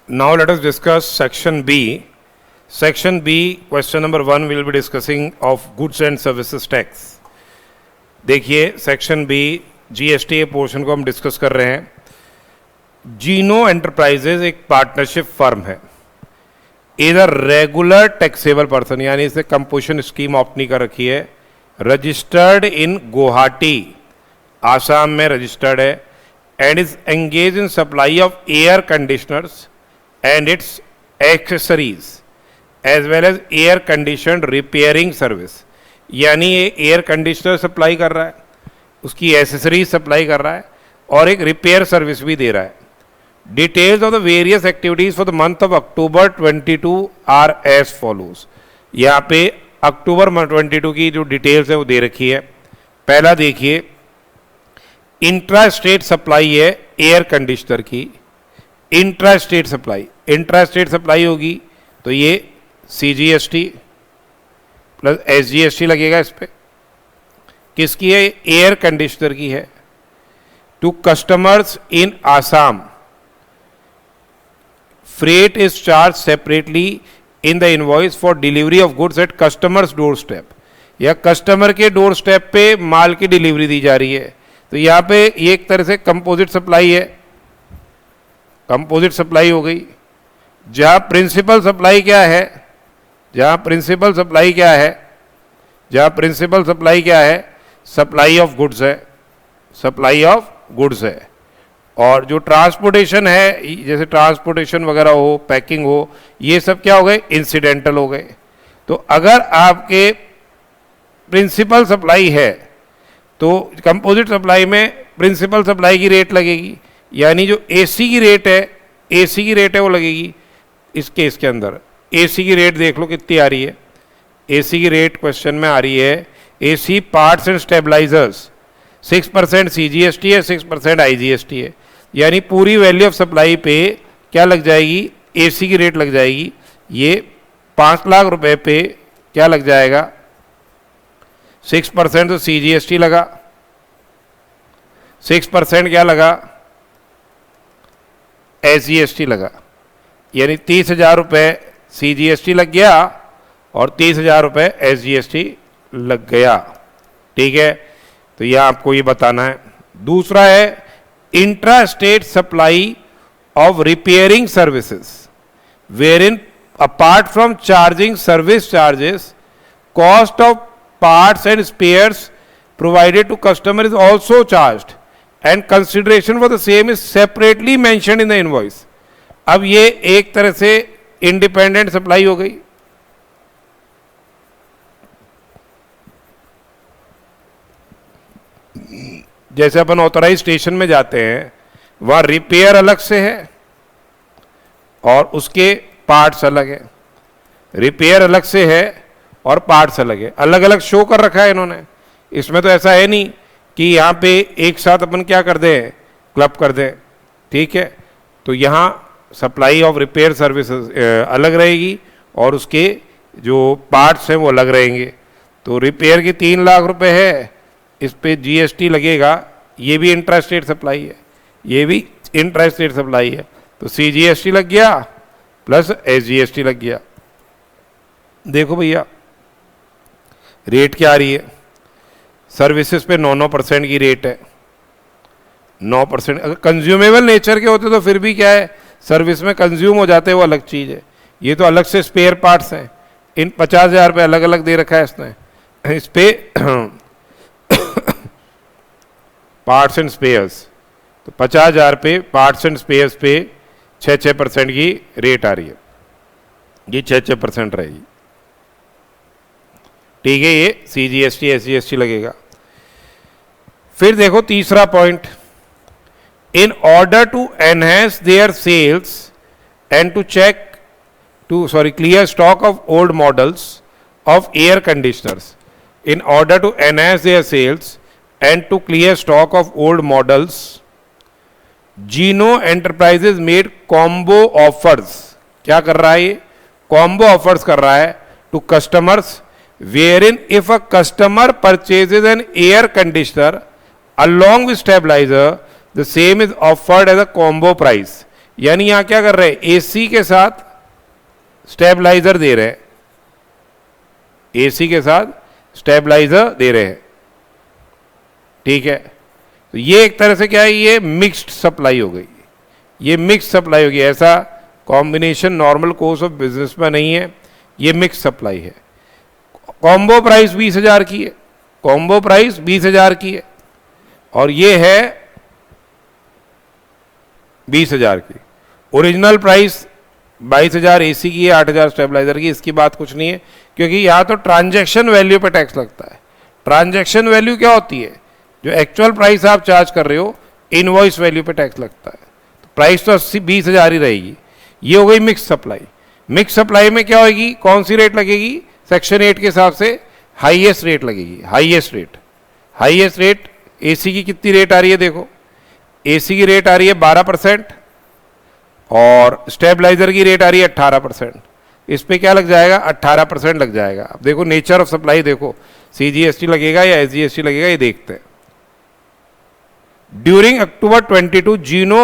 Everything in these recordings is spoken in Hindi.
Now let us discuss section B. Section B, question number 1 will be discussing of goods and services tax. देखिए सेक्शन बी जीएसटी पोर्शन को हम डिस्कस कर रहे हैं। जीनो एंटरप्राइजेज एक पार्टनरशिप फर्म है, इधर रेगुलर टैक्सेबल पर्सन, यानी इसे कंपोजिशन स्कीम ऑप्ट नहीं कर रखी है, रजिस्टर्ड इन गुवाहाटी आसाम में रजिस्टर्ड है, and is engage in supply of air conditioners and its accessories as well as air conditioned repairing service, यानी ये एयर कंडीशनर सप्लाई कर रहा है, उसकी एसेसरीज सप्लाई कर रहा है और एक रिपेयर सर्विस भी दे रहा है। Details of the various activities for the month of October 22 are as follows. यहाँ पे अक्टूबर 22 की जो डिटेल्स है वो दे रखी है। पहला देखिए, इंट्रा स्टेट सप्लाई है एयर कंडीशनर की, इंट्रा स्टेट सप्लाई होगी तो ये CGST प्लस SGST लगेगा इस पे। किसकी है? एयर कंडीशनर की है। To customers in Assam, freight is charge separately in the invoice for delivery of goods at customers doorstep, या कस्टमर के डोर स्टेप पे माल की डिलीवरी दी जा रही है। तो यहाँ पे ये एक तरह से कंपोजिट सप्लाई है, कंपोजिट सप्लाई हो गई। जहाँ प्रिंसिपल सप्लाई क्या है, जहाँ प्रिंसिपल सप्लाई क्या है, सप्लाई ऑफ गुड्स है, सप्लाई ऑफ गुड्स है। और जो ट्रांसपोर्टेशन है, जैसे ट्रांसपोर्टेशन वगैरह हो, पैकिंग हो, ये सब क्या हो गए? इंसिडेंटल हो गए। तो अगर आपके प्रिंसिपल सप्लाई है तो कंपोजिट सप्लाई में प्रिंसिपल सप्लाई की रेट लगेगी, यानी जो AC की रेट है वो लगेगी। इस केस के अंदर AC की रेट देख लो कितनी आ रही है। AC की रेट क्वेश्चन में आ रही है, AC parts and stabilisers 6% CGST है, 6% IGST है, यानी पूरी वैल्यू ऑफ सप्लाई पे क्या लग जाएगी? AC की रेट लग जाएगी। ये 5 लाख रुपए पे क्या लग जाएगा? 6% तो CGST लगा, 6% क्या लगा? SGST लगा, यानी 30,000 रुपये CGST लग गया और 30,000 रुपये SGST लग गया। ठीक है, तो यह आपको ये बताना है। दूसरा है intra state supply of repairing services, wherein apart from charging service charges, cost of parts and spares provided to customer is also charged and consideration for the same is separately mentioned in the invoice। अब ये एक तरह से इंडिपेंडेंट सप्लाई हो गई। जैसे अपन ऑथराइज स्टेशन में जाते हैं, वहां रिपेयर अलग से है और उसके पार्ट्स अलग है, रिपेयर अलग से है और पार्ट्स अलग है, अलग अलग शो कर रखा है इन्होंने। इसमें तो ऐसा है नहीं कि यहाँ पे एक साथ अपन क्या कर दें, क्लब कर दें। ठीक है, तो यहाँ सप्लाई ऑफ रिपेयर सर्विसेज अलग रहेगी और उसके जो पार्ट्स हैं वो अलग रहेंगे। तो रिपेयर की 3 लाख रुपए है, इस पे GST लगेगा, ये भी इंट्रा स्टेट सप्लाई है, ये भी इंट्रा स्टेट सप्लाई है, तो CGST लग गया प्लस SGST लग गया। देखो भैया रेट क्या आ रही है, सर्विसेज पे 9% की रेट है, 9%। अगर कंज्यूमेबल नेचर के होते तो फिर भी क्या है, सर्विस में कंज्यूम हो जाते हैं, वो अलग चीज़ है। ये तो अलग से स्पेयर पार्ट्स हैं, इन 50,000 रुपये अलग अलग दे रखा है इसने, इस पे पार्ट्स एंड स्पेयर्स, तो 50,000 पे पार्ट्स एंड स्पेयर्स पे 6% की रेट आ रही है, ये 6% रहेगी। ठीक है, ये CGST SGST लगेगा। फिर देखो तीसरा point, in order to enhance their sales and to clear stock of old models of air conditioners, in order to enhance their sales and to clear stock of old models, Geno enterprises made combo offers. क्या कर रहा है ये? कॉम्बो ऑफर्स कर रहा है to customers, wherein if a customer purchases an air conditioner along with stabilizer, the same is offered as a combo price। यानी यहां क्या कर रहे हैं, एसी के साथ स्टेबलाइजर दे रहे हैं, एसी के साथ स्टेबलाइजर दे रहे हैं, ठीक है। तो ये एक तरह से क्या है, ये मिक्स्ड सप्लाई हो गई, ये मिक्स सप्लाई होगी। ऐसा combination normal course of business में नहीं है, ये मिक्स सप्लाई है। कॉम्बो प्राइस 20,000 की है, कॉम्बो प्राइस 20,000 की है, और ये है 20,000 की। ओरिजिनल प्राइस 22,000 एसी की है, 8,000 स्टेबलाइजर की। इसकी बात कुछ नहीं है, क्योंकि यहां तो ट्रांजैक्शन वैल्यू पे टैक्स लगता है। ट्रांजैक्शन वैल्यू क्या होती है, जो एक्चुअल प्राइस आप चार्ज कर रहे हो, इनवॉइस वैल्यू पे टैक्स लगता है। तो प्राइस तो 20,000 ही रहेगी। ये हो गई मिक्स सप्लाई। मिक्स सप्लाई में क्या होगी, कौन सी रेट लगेगी, सेक्शन 8 के हिसाब से हाईएस्ट रेट लगेगी, highest rate. Highest rate AC की कितनी रेट आ रही है, देखो एसी की रेट आ रही है 12% और स्टेबलाइजर की रेट आ रही है 18%। इस पे क्या लग जाएगा, 18% लग जाएगा। अब देखो नेचर ऑफ सप्लाई, देखो सीजीएसटी लगेगा या एसजीएसटी लगेगा, ये देखते हैं। During October 22 Geno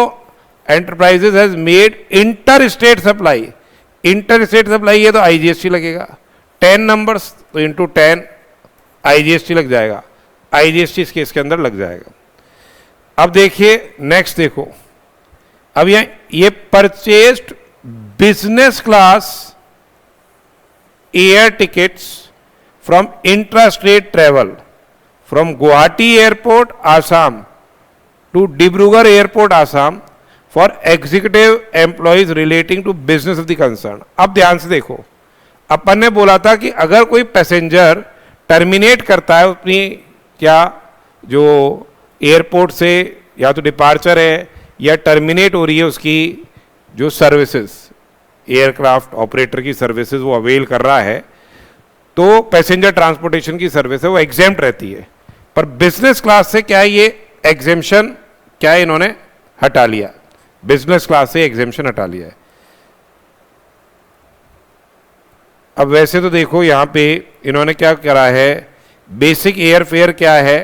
enterprises has made inter state supply. Inter state supply है तो आईजीएसटी लगेगा, 10 नंबर्स तो इंटू 10 आईजीएसटी लग जाएगा, आईजीएसटी इस केस के अंदर लग जाएगा। अब देखिए नेक्स्ट, देखो अब ये purchased business class air tickets from intra state travel from Guwahati airport Assam to Dibrugarh airport Assam for executive employees relating to business of the concern. अब ध्यान से देखो, अपन ने बोला था कि अगर कोई पैसेंजर टर्मिनेट करता है अपनी क्या जो एयरपोर्ट से, या तो डिपार्चर है या टर्मिनेट हो रही है उसकी जो सर्विसेज, एयरक्राफ्ट ऑपरेटर की सर्विसेज वो अवेल कर रहा है, तो पैसेंजर ट्रांसपोर्टेशन की सर्विस है वो एग्जेम्प्ट रहती है। पर बिजनेस क्लास से क्या है, ये एग्जेम्पशन क्या है, इन्होंने हटा लिया, बिजनेस क्लास से एग्जेम्पशन हटा लिया है। अब वैसे तो देखो यहां पे इन्होंने क्या करा है, बेसिक एयर फेयर क्या है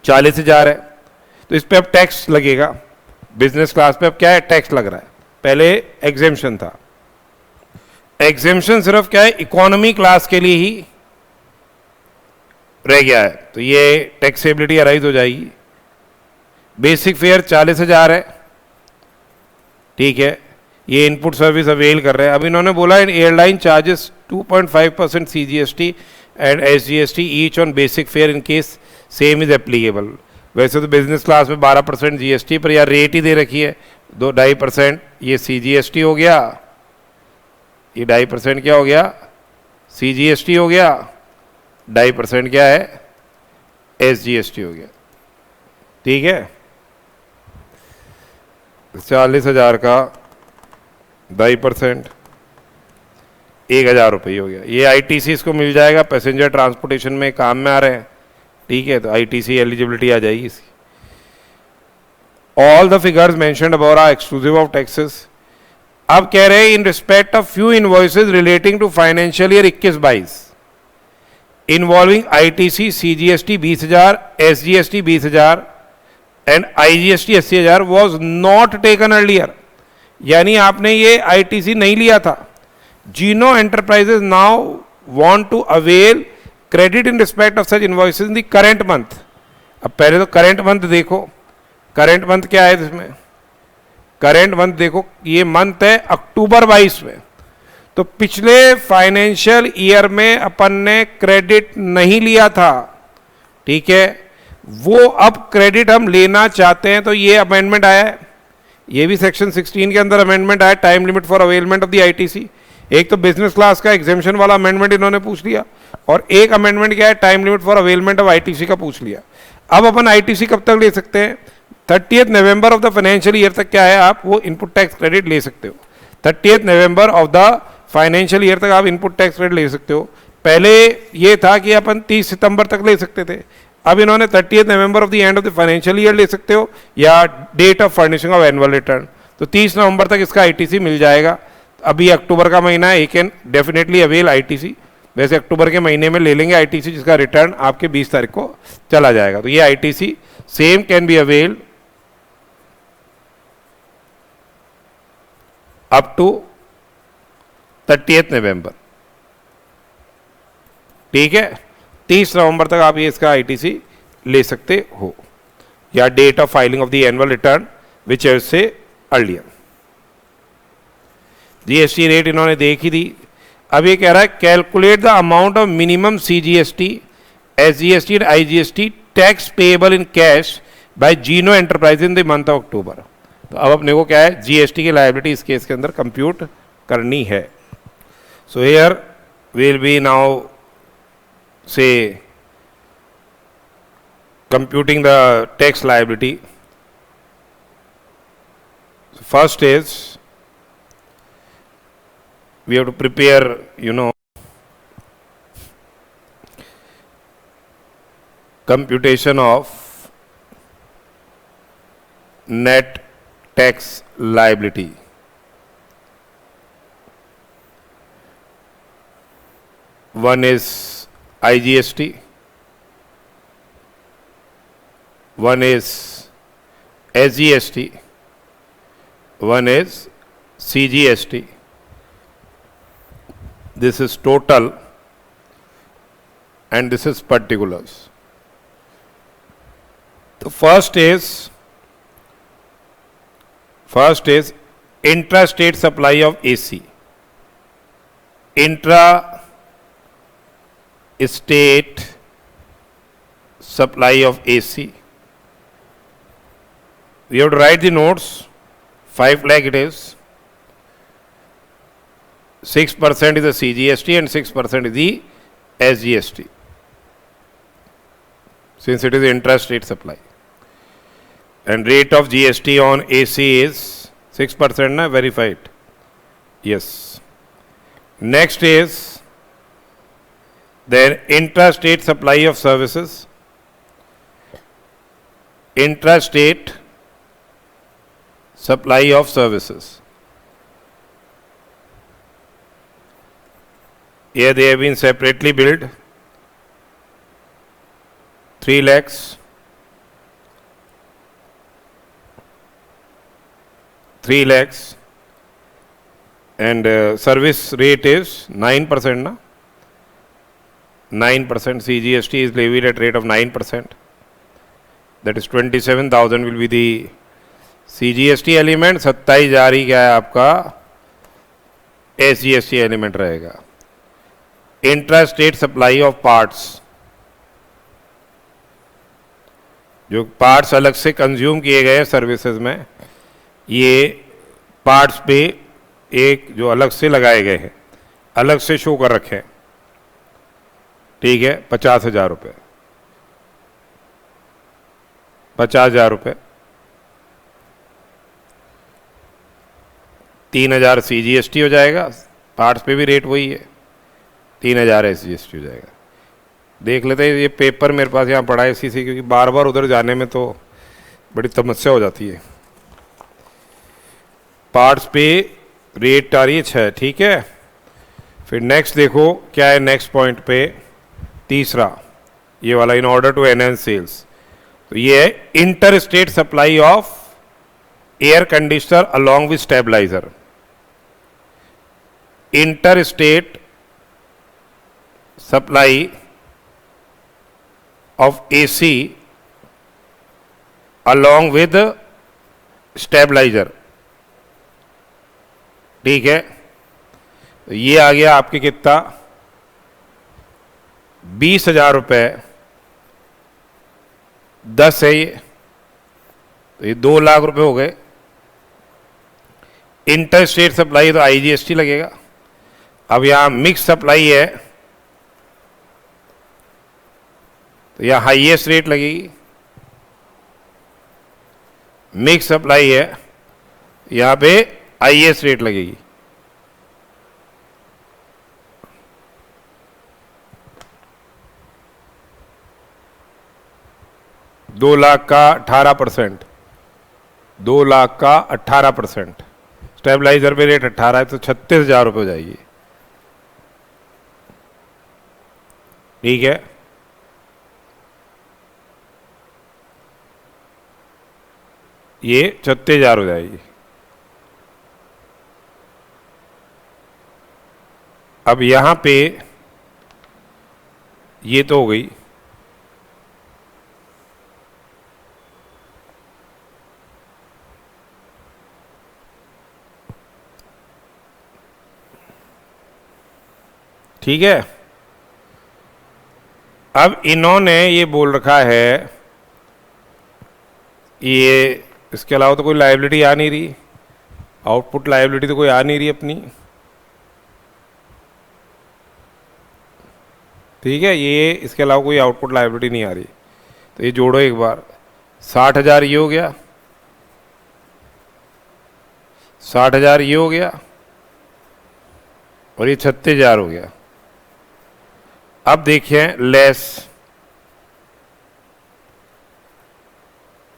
40,000 है, तो इस पे अब टैक्स लगेगा। बिजनेस क्लास पे अब क्या है, टैक्स लग रहा है। पहले एग्जेम्पशन था, एग्जेम्पशन सिर्फ क्या है, इकोनॉमी क्लास के लिए ही रह गया है, तो ये टैक्सेबिलिटी अराइज हो जाएगी। बेसिक फेयर 40,000 है, ठीक है, ये इनपुट सर्विस अवेल कर रहे हैं। अब इन्होंने बोला airline charges 2.5% CGST and SGST each on basic fair in case same is applicable. वैसे तो बिजनेस क्लास में 12% जीएसटी, पर यार रेट ही दे रखी है 2.5%, ये सीजीएसटी हो गया, ये 2.5% क्या हो गया, सीजीएसटी हो गया, 2.5% क्या है, एसजीएसटी हो गया, ठीक है। 40,000 का 2.5% 1,000 रुपये हो गया। ये आईटीसी इसको मिल जाएगा, पैसेंजर ट्रांसपोर्टेशन में काम में आ रहे हैं, ठीक है, तो आईटीसी एलिजिबिलिटी आ जाएगी इसकी। All the figures mentioned above are exclusive of taxes. अब कह रहे हैं in respect of few invoices relating to financial year 21-22 involving ITC CGST 20,000, SGST 20,000 and IGST 80,000 was not taken earlier. यानी आपने ये आईटीसी नहीं लिया था। Zeno enterprises now want to avail credit in respect of such invoices in the current month. अब पहले तो करंट मंथ देखो, करंट मंथ क्या है इसमें, करंट मंथ देखो, ये मंथ है अक्टूबर 22 में, तो पिछले फाइनेंशियल ईयर में अपन ने क्रेडिट नहीं लिया था, ठीक है, वो अब क्रेडिट हम लेना चाहते हैं, तो ये अमेंडमेंट आया है, ये भी सेक्शन 16 के अंदर अमेंडमेंट आया, time limit for availment of the ITC. एक तो बिजनेस क्लास का एग्जेम्पशन वाला अमेंडमेंट इन्होंने पूछ लिया, और एक अमेंडमेंट क्या है, time limit for availment of ITC का पूछ लिया। अब अपन आईटीसी कब तक ले सकते हैं, 30 November of the financial year तक क्या है, आप वो इनपुट टैक्स क्रेडिट ले सकते हो। 30 November of the financial year तक आप इनपुट टैक्स क्रेडिट ले सकते हो। पहले ये था कि अपन 30 सितंबर तक ले सकते थे, अब इन्होंने 30 November of the end of the financial year ले सकते हो, या date of furnishing of annual return, तो 30 नवंबर तक इसका आईटीसी मिल जाएगा। अभी अक्टूबर का महीना है, कैन डेफिनेटली अवेल आईटीसी। वैसे अक्टूबर के महीने में ले लेंगे आईटीसी, जिसका रिटर्न आपके 20 तारीख को चला जाएगा, तो ये ITC same can be avail up to 30 November, ठीक है। 30 नवंबर तक आप ये इसका आईटीसी ले सकते हो, या date of filing of the annual return whichever से अर्लियर। जीएसटी रेट इन्होंने देख ही दी। अब ये कह रहा है calculate the amount of minimum CGST, SGST and IGST tax payable in cash by Geno enterprise in the month of October. तो अब अपने को क्या है, जीएसटी की लायबिलिटी इस केस के अंदर कंप्यूट करनी है। So here will be now से computing the tax liability. First is we have to prepare, computation of net tax liability. One is IGST, one is SGST, one is CGST. This is total and this is particulars. The first is intrastate supply of AC. Intra-state supply of AC. We have to write the notes. 5 lakh it is. 6% is the CGST and 6% is the SGST, since it is intrastate supply. And rate of GST on AC is 6%, na? Verified. Yes. Next is then intrastate supply of services. Intrastate supply of services. Here they have been separately billed. 3 lakhs. 3 lakhs. And service rate is 9%, na? 9%. CGST is levied at rate of 9%. That is 27,000 will be the CGST element. 27,000 ही क्या है आपका SGST एलिमेंट रहेगा। इंट्रास्टेट सप्लाई ऑफ पार्ट्स, जो पार्ट्स अलग से कंज्यूम किए गए हैं सर्विसेज में, ये पार्ट्स पे एक जो अलग से लगाए गए हैं, अलग से शो कर रखे हैं, ठीक है। 50,000 रुपये, 50,000 रुपये। 3,000 CGST हो जाएगा, पार्ट्स पे भी रेट वही है, 3,000 SGST हो जाएगा। देख लेते हैं, ये पेपर मेरे पास यहाँ पड़ा है इसी से, क्योंकि बार बार उधर जाने में तो बड़ी समस्या हो जाती है। पार्ट्स पे रेट आ रही है 6, ठीक है। फिर नेक्स्ट देखो क्या है नेक्स्ट पॉइंट पे, तीसरा ये वाला, in order to enhance sales. तो ये है inter state supply of air conditioner along with stabiliser. Inter state supply of AC along with stabilizer, ठीक है। ये आ गया आपके कितना, 20,000 रुपये। 10 है ये, तो ये 2 लाख रुपए हो गए। इंटर स्टेट सप्लाई तो IGST लगेगा। अब यहाँ मिक्स सप्लाई है तो यहाँ हाईएस्ट रेट लगेगी। मिक्स सप्लाई है, यहाँ पे हाईएस्ट रेट लगेगी। दो लाख का 18%, 2 लाख का 18%। स्टेबलाइजर पे रेट 18 है तो 36,000 रुपये हो जाएगी, ठीक है। ये 36,000 हो जाएगी। अब यहां पे ये तो हो गई, ठीक है। अब इन्होंने ये बोल रखा है, ये इसके अलावा तो कोई लायबिलिटी आ नहीं रही, आउटपुट लायबिलिटी तो कोई आ नहीं रही अपनी, ठीक है। ये इसके अलावा कोई आउटपुट लायबिलिटी नहीं आ रही, तो ये जोड़ो एक बार, 60,000 ये हो गया, 60,000 ये हो गया, और ये 36,000 हो गया। अब देखिए less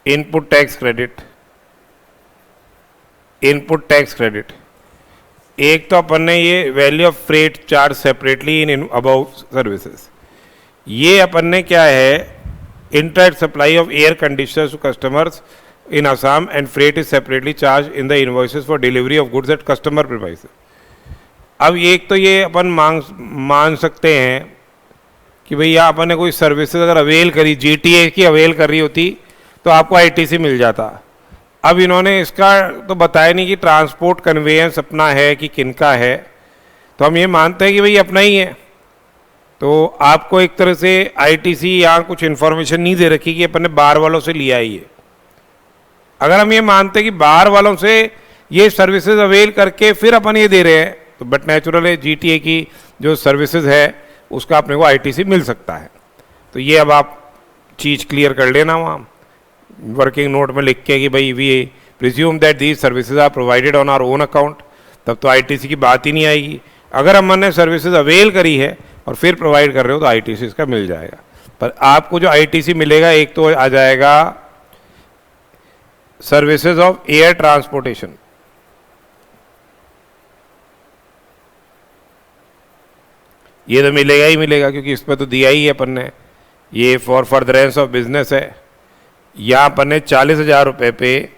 input tax credit, input tax credit, एक तो अपन ने ये value of freight charge separately in above services, ये अपन ने क्या है, internet supply of air conditioners to customers in Assam and freight is separately charge in the invoices for delivery of goods at customer premises. अब एक तो ये अपन मान सकते हैं कि भैया अपन ने कोई सर्विसेज अगर अवेल करी, जीटीए की अवेल कर रही होती तो आपको आईटीसी मिल जाता। अब इन्होंने इसका तो बताया नहीं कि ट्रांसपोर्ट कन्वेयंस अपना है कि किनका है, तो हम ये मानते हैं कि भाई अपना ही है, तो आपको एक तरह से आईटीसी या कुछ इन्फॉर्मेशन नहीं दे रखी कि अपन ने बाहर वालों से लिया ही है। अगर हम ये मानते हैं कि बाहर वालों से ये सर्विसेज अवेल करके फिर अपन ये दे रहे हैं, तो बट नेचुरल है जीटीए की जो सर्विसेज है उसका अपने को आईटीसी मिल सकता है। तो ये अब आप चीज़ क्लियर कर लेना वहाँ वर्किंग नोट में लिख के कि भाई we presume that these services are provided on our own account, तब तो आईटीसी की बात ही नहीं आएगी। अगर हमने सर्विसेज अवेल करी है और फिर प्रोवाइड कर रहे हो तो आईटीसी इसका मिल जाएगा। पर आपको जो आईटीसी मिलेगा, एक तो आ जाएगा सर्विसेज ऑफ एयर ट्रांसपोर्टेशन, ये तो मिलेगा ही मिलेगा क्योंकि इसमें तो दिया ही है अपन ने, ये फॉर फर्दरेंस ऑफ बिजनेस है। यहाँ अपन ने 40,000 रुपये पे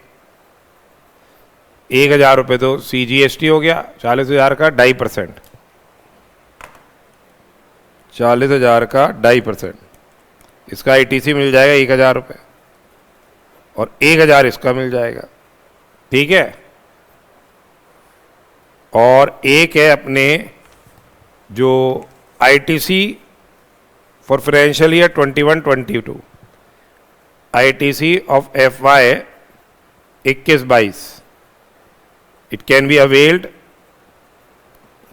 1,000 रुपये तो CGST हो गया, 40,000 का 2.5%, 40,000 का 2.5%, इसका आईटीसी मिल जाएगा 1,000 रुपये और 1,000 इसका मिल जाएगा, ठीक है। और एक है अपने जो ITC for financial year 21-22, ITC of FY 21-22, it can be availed,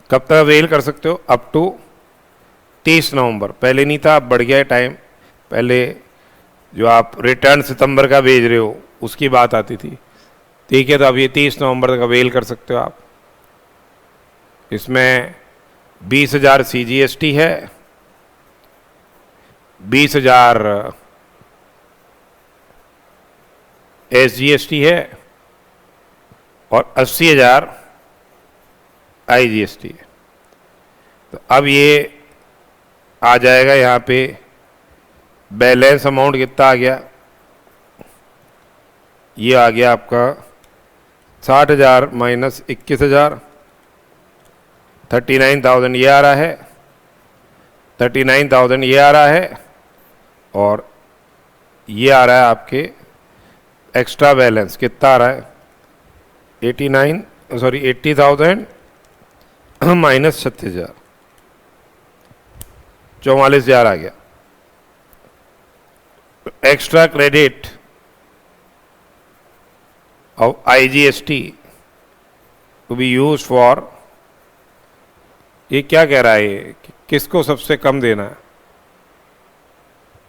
कब तक अवेल कर सकते हो, अप टू 30 नवंबर। पहले नहीं था, अब बढ़ गया है टाइम, पहले जो आप रिटर्न सितंबर का भेज रहे हो उसकी बात आती थी, ठीक है। तो अब ये 30 नवंबर तक अवेल कर सकते हो आप। इसमें 20,000 CGST है, 20,000 SGST है और 80,000 IGST है। तो अब ये आ जाएगा यहाँ पे बैलेंस अमाउंट कितना आ गया, ये आ गया आपका 60,000 माइनस 21,000, 39,000 ये आ रहा है, 39,000 ये आ रहा है, और ये आ रहा है आपके एक्स्ट्रा बैलेंस कितना आ रहा है 80,000 माइनस 36,000, 44,000 आ गया। Extra credit of IGST to be use for, ये क्या कह रहा है, ये किसको सबसे कम देना है,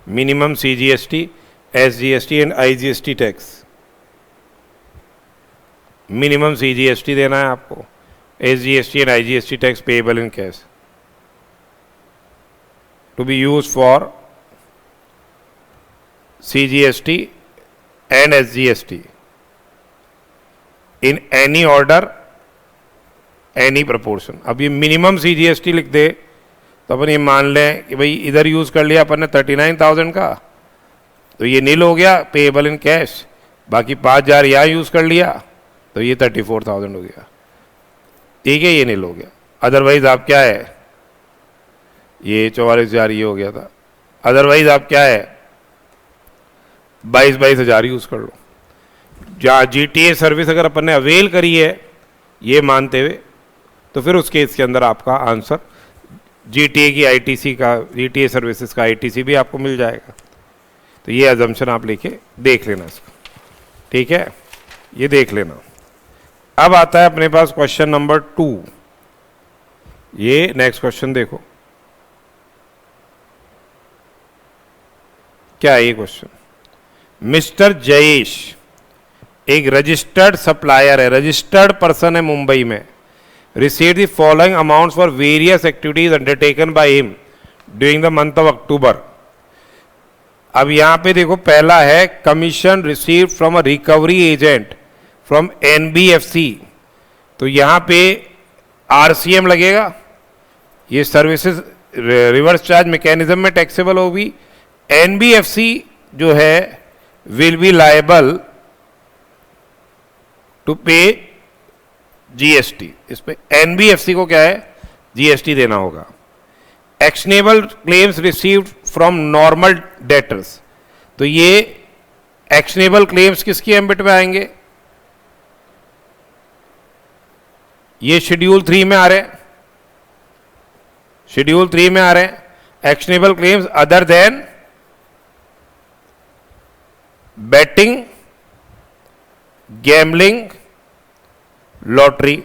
minimum CGST, SGST and IGST tax. Minimum CGST देना है आपको, SGST and IGST tax payable in cash to be use for CGST and SGST in any order any proportion. अब ये मिनिमम CGST लिख दे तो अपन ये मान लें कि भाई इधर यूज कर लिया अपन ने 39,000 का, तो ये नील हो गया पेएबल इन कैश, बाकी 5,000 यहाँ यूज कर लिया तो ये 34,000 हो गया, ठीक है, ये नील हो गया। अदरवाइज आप क्या है ये 44,000 ये हो गया था। अदरवाइज आप क्या है 22,000 यूज कर लो। जहाँ GTA सर्विस अगर अपन ने अवेल करी है ये मानते हुए, तो फिर उस केस के अंदर आपका आंसर GTA की ITC का, GTA सर्विसेज का ITC भी आपको मिल जाएगा। तो ये अजम्पशन आप लेके देख लेना इसको, ठीक है, ये देख लेना। अब आता है अपने पास क्वेश्चन नंबर 2। ये नेक्स्ट क्वेश्चन देखो क्या है ये क्वेश्चन। मिस्टर जयेश एक रजिस्टर्ड सप्लायर है, रजिस्टर्ड पर्सन है मुंबई में, receive the following amounts for various activities undertaken by him during the month of अक्टूबर। अब यहां पे देखो पहला है commission receive from a recovery agent from NBFC, तो यहां पे RCM लगेगा, ये सर्विसेज रिवर्स चार्ज मैकेनिज्म में टैक्सेबल होगी। NBFC जो है विल बी लायबल टू पे GST, इस पे NBFC को क्या है GST देना होगा। Actionable claims received from normal debtors, तो ये एक्शनेबल क्लेम्स किसकी एम्बिट में आएंगे, ये शेड्यूल 3 में आ रहे हैं, शेड्यूल 3 में आ रहे हैं। Actionable claims other than betting, gambling, lottery,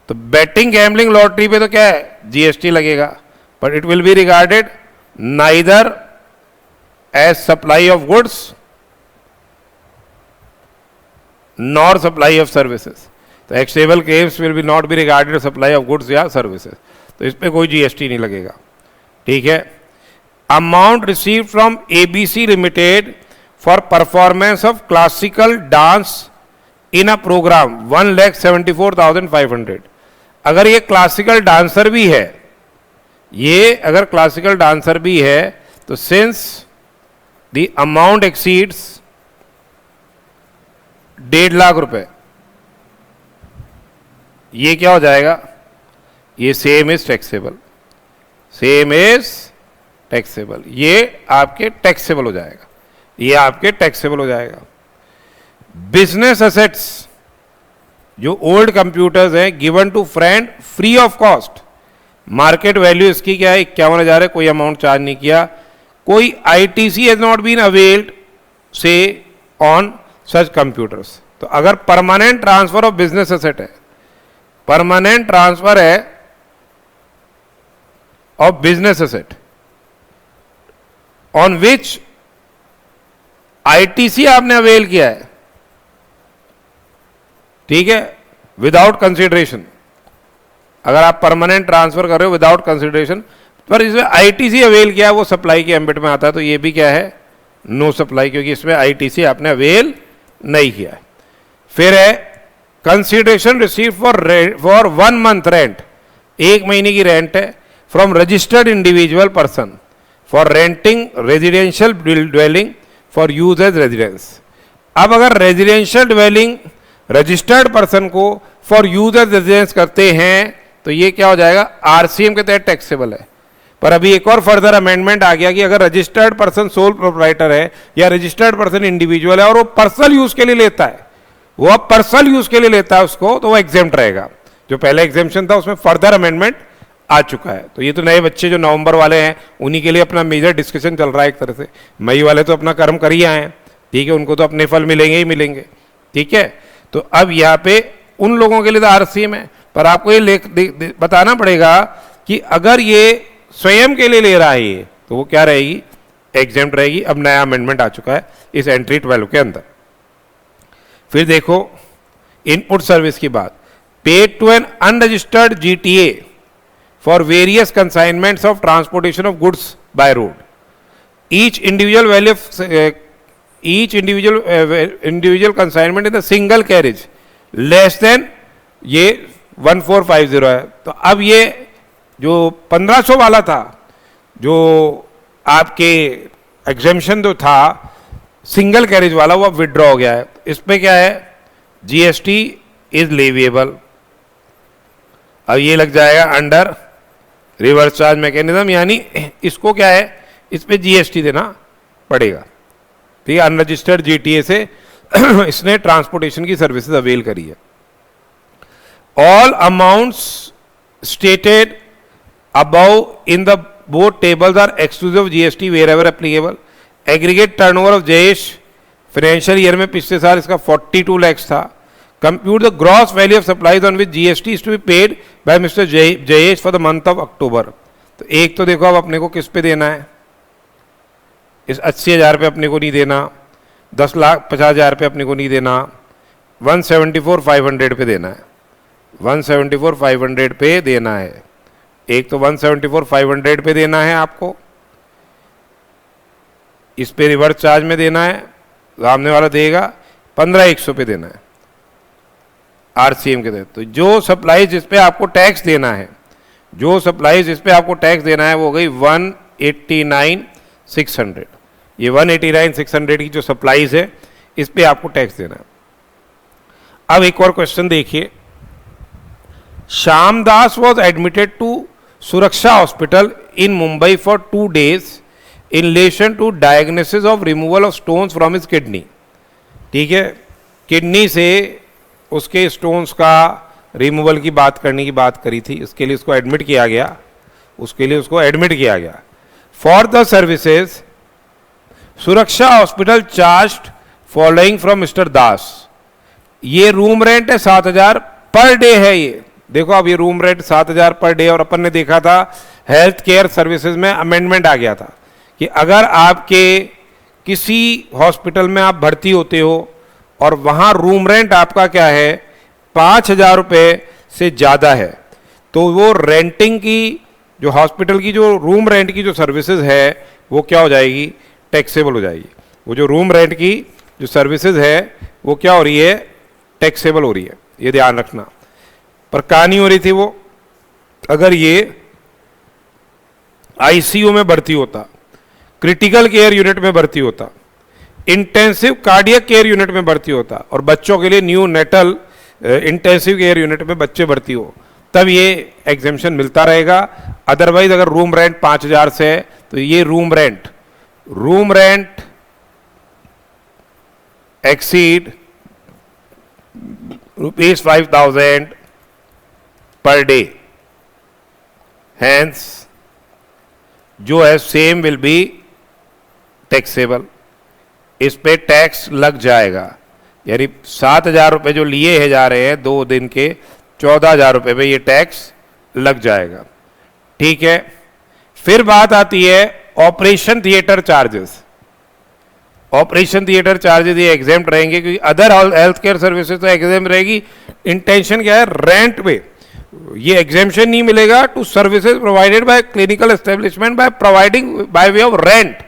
तो बैटिंग, गैम्बलिंग, लॉटरी पे तो क्या है GST लगेगा, but it will be regarded neither as supply of goods nor supply of services. तो actionable claims will be not be regarded supply of goods या सर्विसेज, तो इस पे कोई GST नहीं लगेगा, ठीक है। Amount receive from ABC limited for performance of classical dance in a programme 1,74,500। अगर ये क्लासिकल डांसर भी है, ये अगर क्लासिकल डांसर भी है, तो since the amount exceeds 1.5 lakh रुपए, ये क्या हो जाएगा, ये same is taxable, same is taxable, ये आपके टैक्सेबल हो जाएगा, ये आपके टैक्सेबल हो जाएगा। बिजनेस असेट्स जो ओल्ड कंप्यूटर्स हैं given to friend free of cost, market value इसकी क्या है 51,000 है, कोई अमाउंट चार्ज नहीं किया, कोई ITC has not been availed से ऑन सच कंप्यूटर्स। तो अगर permanent transfer of business asset है, परमानेंट ट्रांसफर है of business asset on which ITC आपने अवेल किया है, ठीक है, विदाउट कंसिडरेशन, अगर आप परमानेंट ट्रांसफर कर रहे हो विदाउट कंसिडरेशन, पर इसमें ITC अवेल किया है, वो सप्लाई के एम्बिट में आता है, तो ये भी क्या है नो सप्लाई, क्योंकि इसमें ITC आपने अवेल नहीं किया है। फिर है consideration receive for 1 month rent, 1 महीने की रेंट है, from registered individual person for renting residential dwelling for use as residence. अब अगर रेजिडेंशियल ड्वेलिंग रजिस्टर्ड पर्सन को फॉर यूज एज रेजिडेंस करते हैं तो ये क्या हो जाएगा RCM के तहत टैक्सेबल है। पर अभी एक और फर्दर अमेंडमेंट आ गया कि अगर रजिस्टर्ड पर्सन सोल प्रोप्राइटर है या रजिस्टर्ड पर्सन इंडिविजुअल है और वो पर्सनल यूज के लिए लेता है, वो अब पर्सनल यूज के लिए लेता है उसको, तो वो एग्जेम्प्ट रहेगा। जो पहले एग्जेम्पशन था उसमें फर्दर अमेंडमेंट आ चुका है। तो ये तो नए बच्चे जो नवंबर वाले हैं उन्हीं के लिए अपना मेजर डिस्कशन चल रहा है एक तरह से। मई वाले तो अपना कर्म कर ही आए हैं, ठीक है, उनको तो अपने फल मिलेंगे ही मिलेंगे, ठीक है। तो अब यहाँ पे उन लोगों के लिए तो RCM है, पर आपको ये बताना पड़ेगा कि अगर ये स्वयं के लिए ले रहा है ये, तो वो क्या रहेगी एग्जेम्प्ट रहेगी। अब नया अमेंडमेंट आ चुका है इस एंट्री 12 के अंदर। फिर देखो इनपुट सर्विस की बात, paid to an unregistered GTA for various consignments of transportation of goods by road. Each individual consignment in a single carriage less than ये 1450 है। तो अब ये जो 1500 वाला था, जो आपके एग्जेम्पशन जो था सिंगल कैरेज वाला, वो विड्रॉ हो गया है। इस पे क्या है GST इज लेविएबल। अब ये लग जाएगा अंडर रिवर्स चार्ज मैकेनिज्म, यानी इसको क्या है, इस पे जीएसटी देना पड़ेगा। ठीक है, अनरजिस्टर्ड जीटीए से इसने ट्रांसपोर्टेशन की सर्विसेज अवेल करी है। All amounts stated above in the both tables are exclusive of GST wherever applicable. Aggregate turnover of Jayesh financial year में पिछले साल इसका 42 लाख था। Compute the gross value of supplies on which GST is to be paid by mister Jayesh for the month of October. तो एक तो देखो अब अपने को किस पे देना है, इस 80,000 पे अपने को नहीं देना, 10,50,000 पे अपने को नहीं देना, 174,500 पे देना है, 174,500 पे देना है। एक तो 174,500 पे देना है आपको, इस पे रिवर्स चार्ज में देना है, सामने वाला देगा 15,100 पे देना है आरसीएम के तहत। तो जो सप्लाई जिस पे आपको टैक्स देना है, जो सप्लाई जिस पे आपको टैक्स देना है वो हो गई 189,600। ये 189,600 की जो सप्लाईज है इस पे आपको टैक्स देना है। अब एक और क्वेश्चन देखिए, श्यामदास वॉज एडमिटेड टू सुरक्षा hospital in Mumbai for 2 days in relation to diagnosis of removal of stones from his kidney। ठीक है, किडनी से उसके स्टोन्स का रिमूवल की बात करने की बात करी थी, इसके लिए उसको एडमिट किया गया, for the services Suraksha hospital charged following from mister Das. ये रूम रेंट है 7,000 पर डे है। ये देखो, अब ये रूम रेंट 7,000 पर डे, और अपन ने देखा था हेल्थ केयर सर्विसेज में अमेंडमेंट आ गया था कि अगर आपके किसी हॉस्पिटल में आप भर्ती होते हो और वहाँ रूम रेंट आपका क्या है 5,000 रुपये से ज़्यादा है, तो वो रेंटिंग की जो हॉस्पिटल की जो रूम रेंट की जो सर्विसेज है वो क्या हो जाएगी, टैक्सेबल हो जाएगी। वो जो रूम रेंट की जो सर्विसेज है वो क्या हो रही है, टैक्सेबल हो रही है, ये ध्यान रखना। पर कहानी हो रही थी वो, अगर ये आईसीयू में भर्ती होता, क्रिटिकल केयर यूनिट में भर्ती होता, इंटेंसिव कार्डियक केयर यूनिट में भर्ती होता, और बच्चों के लिए neonatal intensive care unit में बच्चे भर्ती हो, तब ये एग्जेम्पशन मिलता रहेगा। अदरवाइज अगर रूम रेंट 5,000 से है तो ये room rent exceed ₹5,000 per day, hence जो है सेम विल बी टैक्सेबल। इस पे टैक्स लग जाएगा, यानी 7,000 रुपये जो लिए है जा रहे हैं 2 दिन के, 14,000 रुपये पे ये टैक्स लग जाएगा। ठीक है, फिर बात आती है operation theatre charges. Operation theatre charges ये एग्जेम्प्ट रहेंगे, क्योंकि अदर हेल्थ केयर सर्विसेज तो एग्जेम्प्ट रहेगी। इंटेंशन क्या है, रेंट पे ये एग्जेम्पशन नहीं मिलेगा to services provided by clinical establishment by providing by way of rent,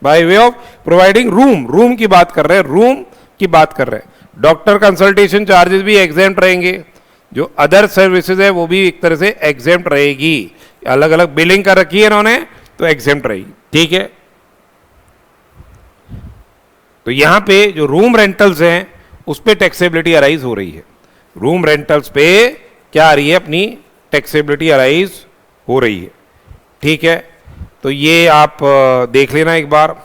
by way of providing room की बात कर रहे हैं, डॉक्टर कंसल्टेशन चार्जेस भी एग्जेम्प्ट रहेंगे, जो अदर सर्विसेज है वो भी एक तरह से एग्जेम्प्ट रहेगी। अलग अलग बिलिंग कर रखी है इन्होंने, तो एग्जेम्प्ट रहेगी। ठीक है, तो यहां पे जो रूम रेंटल्स हैं उस पे टैक्सेबिलिटी अराइज हो रही है, रूम रेंटल्स पे क्या आ रही है, अपनी टैक्सेबिलिटी अराइज हो रही है। ठीक है, तो ये आप देख लेना एक बार।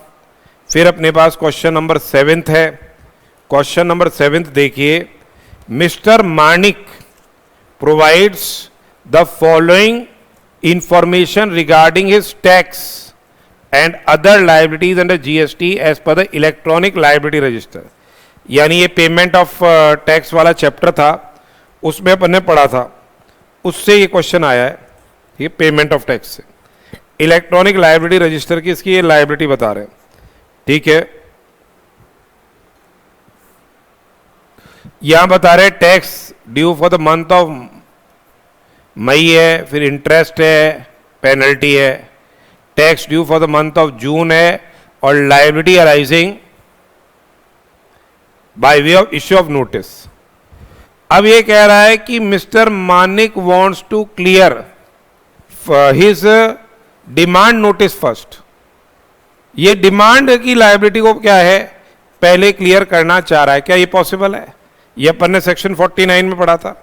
फिर अपने पास क्वेश्चन नंबर 7 है। क्वेश्चन नंबर 7 देखिए, mister Manik provides the following information regarding his tax and other liabilities under GST as per the electronic liability register. यानी ये पेमेंट ऑफ टैक्स वाला चैप्टर था, उसमें अपन ने पढ़ा था, उससे ये क्वेश्चन आया है, ये पेमेंट ऑफ टैक्स से। इलेक्ट्रॉनिक लाइबिलिटी रजिस्टर की इसकी ये लाइबिलिटी बता रहे हैं। ठीक है, यहां बता रहे tax due for the month of May है, फिर इंटरेस्ट है, पेनल्टी है, tax due for the month of June है, और liability arising by way of issue of notice. अब ये कह रहा है कि mister Manik wants to clear his demand notice first. ये डिमांड की लायबिलिटी को क्या है पहले क्लियर करना चाह रहा है। क्या ये पॉसिबल है? ये अपन ने सेक्शन 49 में पढ़ा था,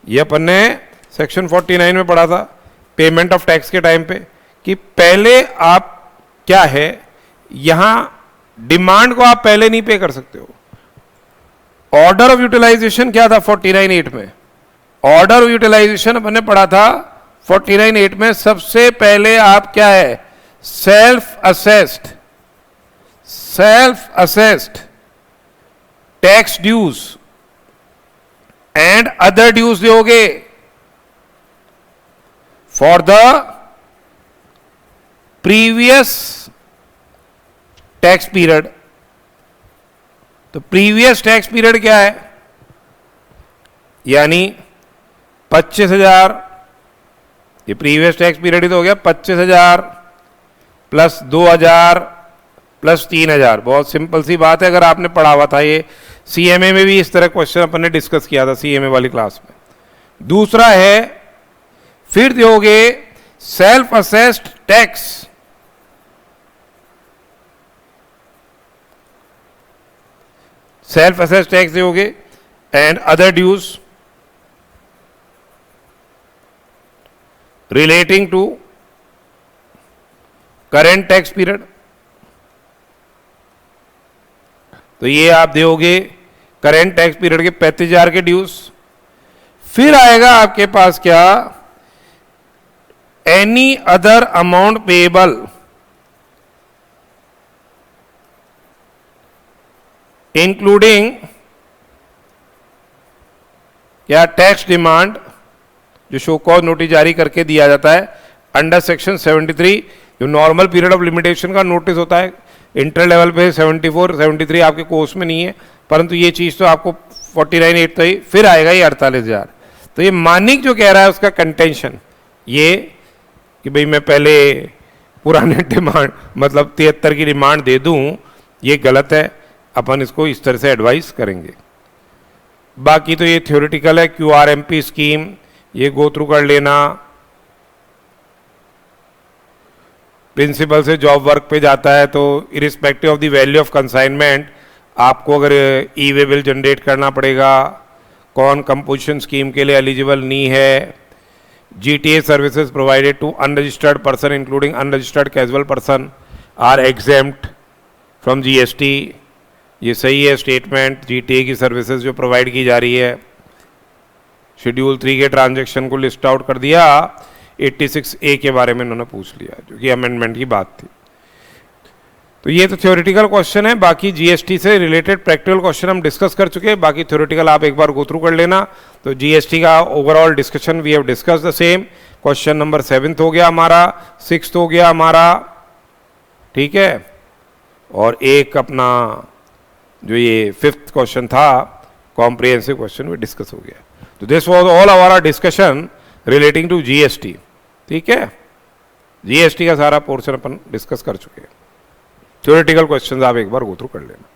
ये अपन ने सेक्शन 49 में पढ़ा था। पेमेंट ऑफ टैक्स के टाइम पे कि पहले आप क्या है, यहां डिमांड को आप पहले नहीं पे कर सकते हो। ऑर्डर ऑफ यूटिलाइजेशन क्या था 49(8) में? ऑर्डर ऑफ यूटिलाइजेशन अपने पढ़ा था 49(8) में। सबसे पहले आप क्या है, self assessed tax dues and other dues दोगे for the previous tax period. तो प्रीवियस टैक्स पीरियड क्या है, यानी 25,000, ये प्रीवियस टैक्स पीरियड ही तो हो गया। 25,000 प्लस 2,000 प्लस 3,000। बहुत सिंपल सी बात है, अगर आपने पढ़ा हुआ था ये सीएमए में भी, इस तरह क्वेश्चन अपन ने डिस्कस किया था सीएमए वाली क्लास में। दूसरा है, फिर दोगे self assessed tax, self assessed tax दोगे and other dues relating to current tax period. तो ये आप दोगे करेंट टैक्स पीरियड के 35,000 के ड्यूज। फिर आएगा आपके पास क्या, any other amount payable including या टैक्स डिमांड, जो शो कॉज नोटिस जारी करके दिया जाता है अंडर सेक्शन 73। जो नॉर्मल पीरियड ऑफ लिमिटेशन का नोटिस होता है इंटर लेवल पे 74, 73 आपके कोर्स में नहीं है, परंतु ये चीज़ तो आपको 49(8) तो ही। फिर आएगा ये 48,000। तो ये मानिक जो कह रहा है उसका कंटेंशन ये कि भाई मैं पहले पुराने डिमांड मतलब 73 की डिमांड दे दूं, ये गलत है। अपन इसको इस तरह से एडवाइस करेंगे। बाकी तो ये थ्योरेटिकल है। QRMP स्कीम ये गो थ्रू कर लेना। प्रिंसिपल से जॉब वर्क पे जाता है तो irrespective of the value of consignment आपको अगर ई वे बिल जनरेट करना पड़ेगा। कौन कंपोजिशन स्कीम के लिए एलिजिबल नहीं है। GTA services provided to unregistered person including unregistered casual person are exempt from GST। ये सही है स्टेटमेंट। GTA की सर्विसेज जो प्रोवाइड की जा रही है, शेड्यूल 3 के ट्रांजैक्शन को लिस्ट आउट कर दिया। 86A के बारे में उन्होंने पूछ लिया, जो कि अमेंडमेंट की बात थी। तो ये तो थ्योरेटिकल क्वेश्चन है। बाकी GST से रिलेटेड प्रैक्टिकल क्वेश्चन हम डिस्कस कर चुके हैं। बाकी थ्योरेटिकल आप एक बार गो थ्रू कर लेना। तो GST का overall discussion we have discuss the same. Question number 7 हो गया हमारा, 6 हो गया हमारा, ठीक है। और एक अपना जो ये 5th क्वेश्चन था कॉम्प्रिहेंसिव क्वेश्चन भी डिस्कस हो गया। तो this was all our discussion relating to GST, ठीक है। GST का सारा पोर्शन अपन डिस्कस कर चुके हैं। थ्योरेटिकल क्वेश्चंस आप एक बार गो थ्रू कर लेना।